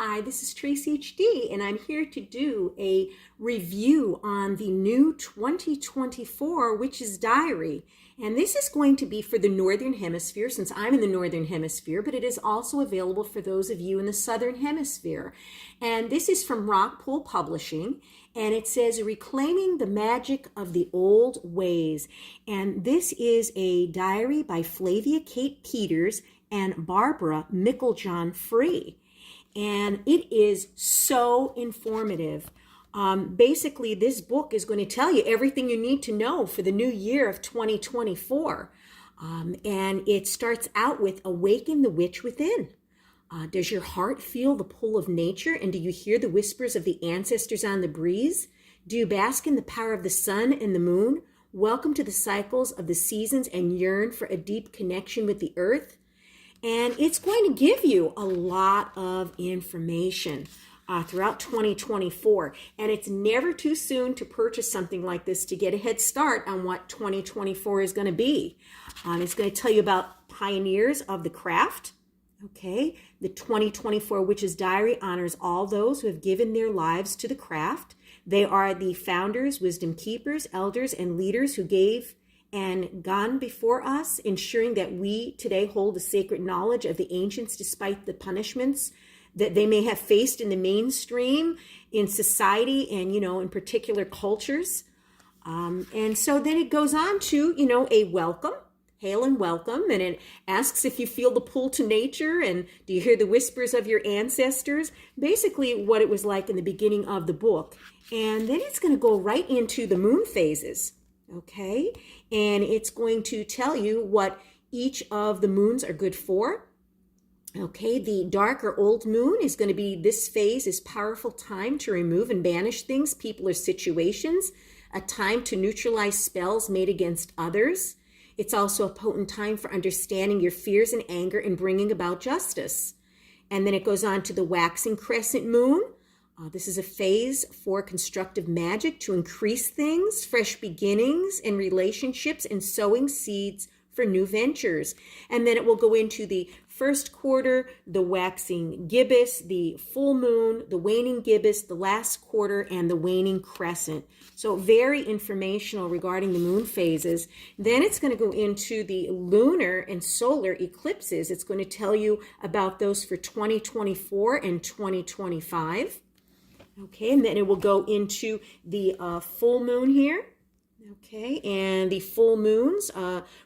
Hi, this is Tracy HD, and I'm here to do a review on the new 2024 Witch's Diary. And this is going to be for the Northern Hemisphere, since I'm in the Northern Hemisphere, but it is also available for those of you in the Southern Hemisphere. And this is from Rockpool Publishing, and it says, Reclaiming the Magic of the Old Ways. And this is a diary by Flavia Kate Peters and Barbara Micklejohn Free. And it is so informative. Basically, this book is going to tell you everything you need to know for the new year of 2024. And it starts out with Awaken the Witch Within. Does your heart feel the pull of nature? And do you hear the whispers of the ancestors on the breeze? Do you bask in the power of the sun and the moon? Welcome to the cycles of the seasons and yearn for a deep connection with the earth? And it's going to give you a lot of information throughout 2024. And it's never too soon to purchase something like this to get a head start on what 2024 is going to be. It's going to tell you about pioneers of the craft. Okay, the 2024 Witch's Diary honors all those who have given their lives to the craft. They are the founders, wisdom keepers, elders, and leaders who gave and gone before us, ensuring that we today hold the sacred knowledge of the ancients despite the punishments that they may have faced in the mainstream, in society, and, in particular cultures. And so then it goes on to, a welcome, hail and welcome, and it asks if you feel the pull to nature and do you hear the whispers of your ancestors, basically what it was like in the beginning of the book. And then it's going to go right into the moon phases. Okay, and it's going to tell you what each of the moons are good for. Okay, the dark or old moon is going to be, this phase is powerful time to remove and banish things, people, or situations, a time to neutralize spells made against others. It's also a potent time for understanding your fears and anger and bringing about justice. And then it goes on to the waxing crescent moon. This is a phase for constructive magic to increase things, fresh beginnings and relationships, and sowing seeds for new ventures. And then it will go into the first quarter, the waxing gibbous, the full moon, the waning gibbous, the last quarter, and the waning crescent. So very informational regarding the moon phases. Then it's going to go into the lunar and solar eclipses. It's going to tell you about those for 2024 and 2025. Okay, and then it will go into the full moon here. Okay, and the full moons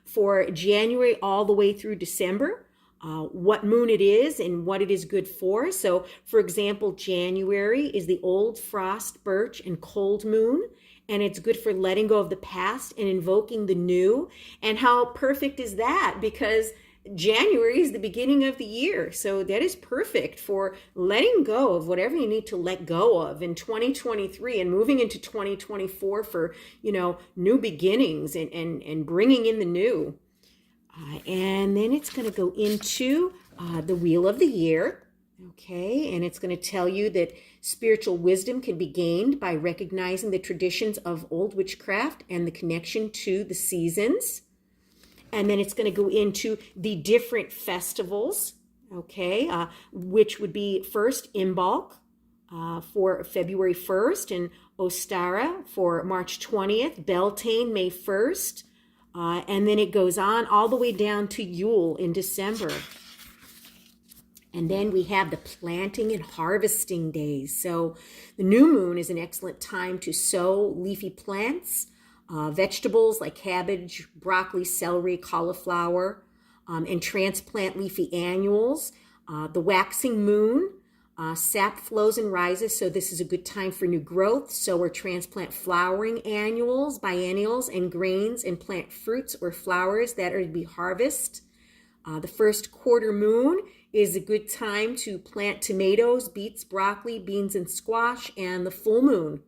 for January all the way through December, what moon it is and what it is good for. So, for example, January is the old frost, birch, and cold moon, and it's good for letting go of the past and invoking the new. And how perfect is that? Because January is the beginning of the year, so that is perfect for letting go of whatever you need to let go of in 2023 and moving into 2024 for, new beginnings and bringing in the new. And then it's going to go into the Wheel of the Year, okay? And it's going to tell you that spiritual wisdom can be gained by recognizing the traditions of old witchcraft and the connection to the seasons. And then it's going to go into the different festivals, okay, which would be first Imbolc for February 1st, and Ostara for March 20th, Beltane May 1st, and then it goes on all the way down to Yule in December. And then we have the planting and harvesting days. So the new moon is an excellent time to sow leafy plants, vegetables like cabbage, broccoli, celery, cauliflower, and transplant leafy annuals. The waxing moon, sap flows and rises, so this is a good time for new growth. Sow or transplant flowering annuals, biennials, and grains, and plant fruits or flowers that are to be harvested. The first quarter moon is a good time to plant tomatoes, beets, broccoli, beans, and squash. And the full moon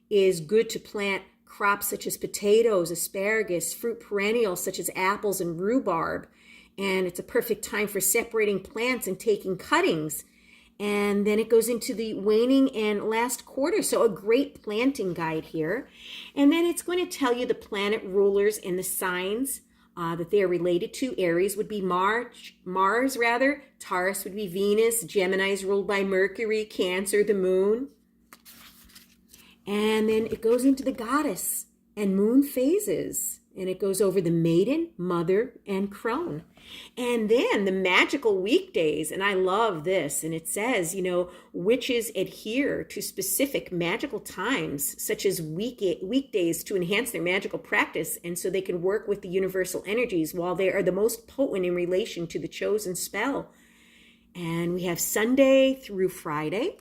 is good to plant crops such as potatoes, asparagus, fruit perennials such as apples and rhubarb. And it's a perfect time for separating plants and taking cuttings. And then it goes into the waning and last quarter. So a great planting guide here. And then it's going to tell you the planet rulers and the signs that they are related to. Aries would be Mars rather. Taurus would be Venus. Gemini is ruled by Mercury. Cancer, the moon. And then it goes into the goddess and moon phases. And it goes over the maiden, mother, and crone. And then the magical weekdays, and I love this, and it says, witches adhere to specific magical times, such as weekdays, to enhance their magical practice, and so they can work with the universal energies while they are the most potent in relation to the chosen spell. And we have Sunday through Friday.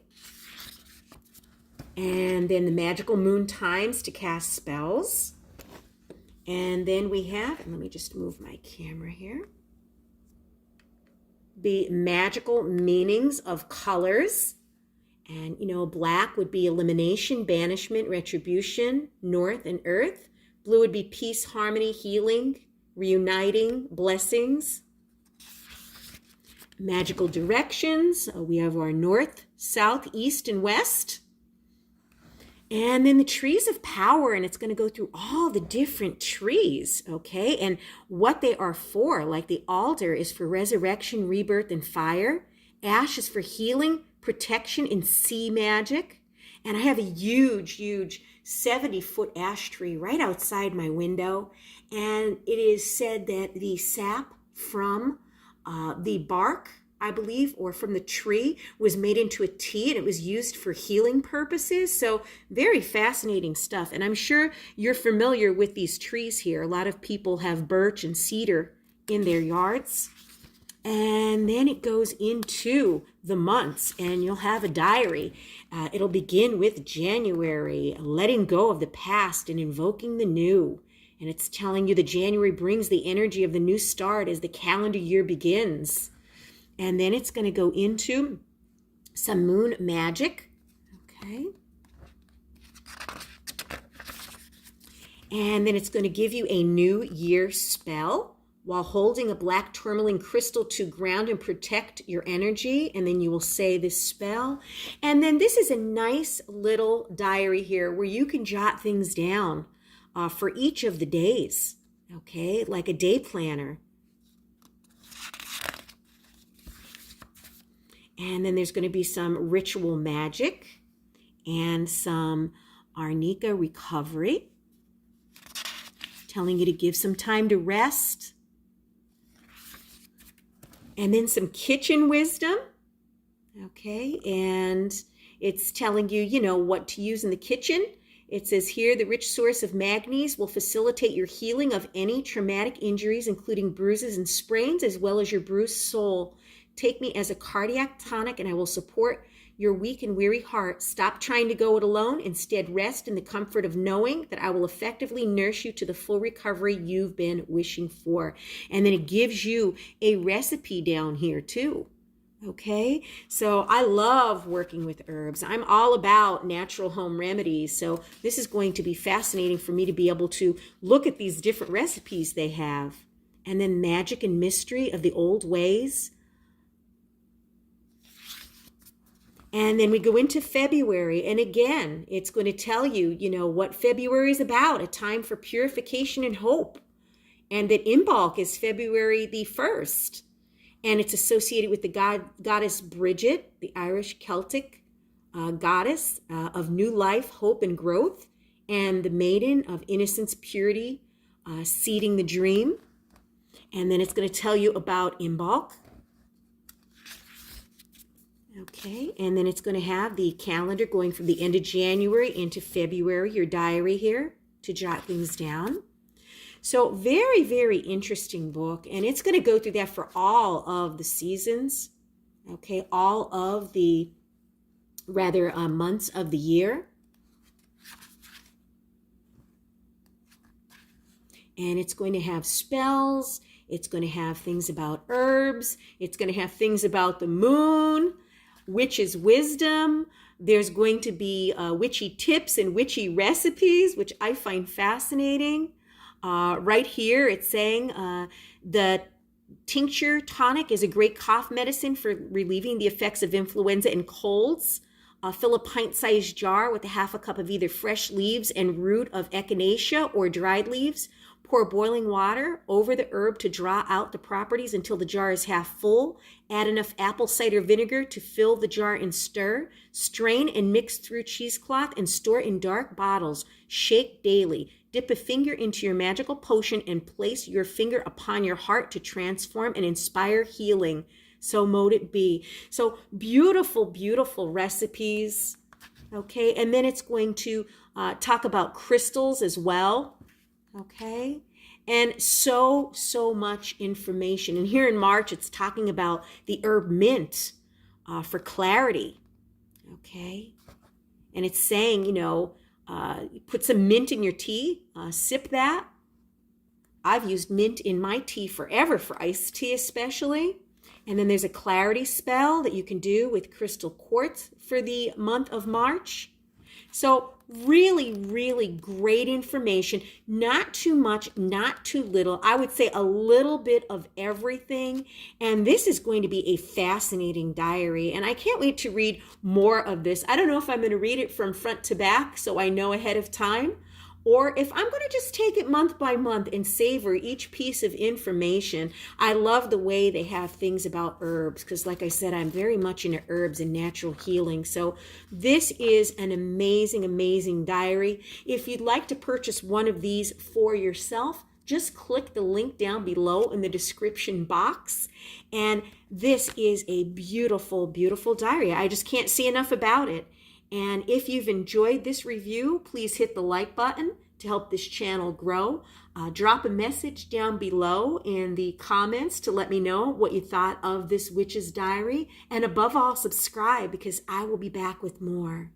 And then the magical moon times to cast spells. And then we have, let me just move my camera here, the magical meanings of colors. And, black would be elimination, banishment, retribution, north and earth. Blue would be peace, harmony, healing, reuniting, blessings. Magical directions, we have our north, south, east, and west. And then the trees of power, and it's going to go through all the different trees, okay? And what they are for, like the alder is for resurrection, rebirth, and fire. Ash is for healing, protection, and sea magic. And I have a huge 70-foot ash tree right outside my window. And it is said that the sap from the bark, I believe, or from the tree, was made into a tea, and it was used for healing purposes. So very fascinating stuff. And I'm sure you're familiar with these trees here. A lot of people have birch and cedar in their yards. And then it goes into the months, and you'll have a diary. It'll begin with January, letting go of the past and invoking the new. And it's telling you that January brings the energy of the new start as the calendar year begins. And then it's going to go into some moon magic, okay? And then it's going to give you a new year spell while holding a black tourmaline crystal to ground and protect your energy. And then you will say this spell. And then this is a nice little diary here where you can jot things down for each of the days, okay? Like a day planner. And then there's going to be some ritual magic and some Arnica recovery, telling you to give some time to rest. And then some kitchen wisdom, okay? And it's telling you, what to use in the kitchen. It says here, the rich source of manganese will facilitate your healing of any traumatic injuries, including bruises and sprains, as well as your bruised soul. Take me as a cardiac tonic, and I will support your weak and weary heart. Stop trying to go it alone. Instead, rest in the comfort of knowing that I will effectively nurse you to the full recovery you've been wishing for. And then it gives you a recipe down here too. Okay, so I love working with herbs. I'm all about natural home remedies. So this is going to be fascinating for me to be able to look at these different recipes they have. And then magic and mystery of the old ways. And then we go into February, and again, it's going to tell you, what February is about, a time for purification and hope. And that Imbolc is February the 1st. And it's associated with the goddess Bridget, the Irish Celtic goddess of new life, hope, and growth. And the maiden of innocence, purity, seeding the dream. And then it's going to tell you about Imbolc. Okay, and then it's going to have the calendar going from the end of January into February, your diary here to jot things down. So very, very interesting book, and it's going to go through that for all of the seasons, okay, all of the months of the year. And it's going to have spells, it's going to have things about herbs, it's going to have things about the moon, witch's wisdom. There's going to be witchy tips and witchy recipes, which I find fascinating. Right here, it's saying the tincture tonic is a great cough medicine for relieving the effects of influenza and colds. Fill a pint-sized jar with a half a cup of either fresh leaves and root of echinacea or dried leaves. Pour boiling water over the herb to draw out the properties until the jar is half full. Add enough apple cider vinegar to fill the jar and stir. Strain and mix through cheesecloth and store in dark bottles. Shake daily. Dip a finger into your magical potion and place your finger upon your heart to transform and inspire healing. So mote it be. So beautiful, beautiful recipes. Okay, and then it's going to talk about crystals as well. Okay, and so much information. And here in March, it's talking about the herb mint for clarity. Okay, and it's saying, put some mint in your tea, sip that. I've used mint in my tea forever, for iced tea especially. And then there's a clarity spell that you can do with crystal quartz for the month of March. So really, really great information. Not too much, not too little. I would say a little bit of everything. And this is going to be a fascinating diary. And I can't wait to read more of this. I don't know if I'm going to read it from front to back so I know ahead of time, or if I'm going to just take it month by month and savor each piece of information. I love the way they have things about herbs because, like I said, I'm very much into herbs and natural healing. So this is an amazing, amazing diary. If you'd like to purchase one of these for yourself, just click the link down below in the description box. And this is a beautiful, beautiful diary. I just can't say enough about it. And if you've enjoyed this review, please hit the like button to help this channel grow. Drop a message down below in the comments to let me know what you thought of this witch's diary. And above all, subscribe because I will be back with more.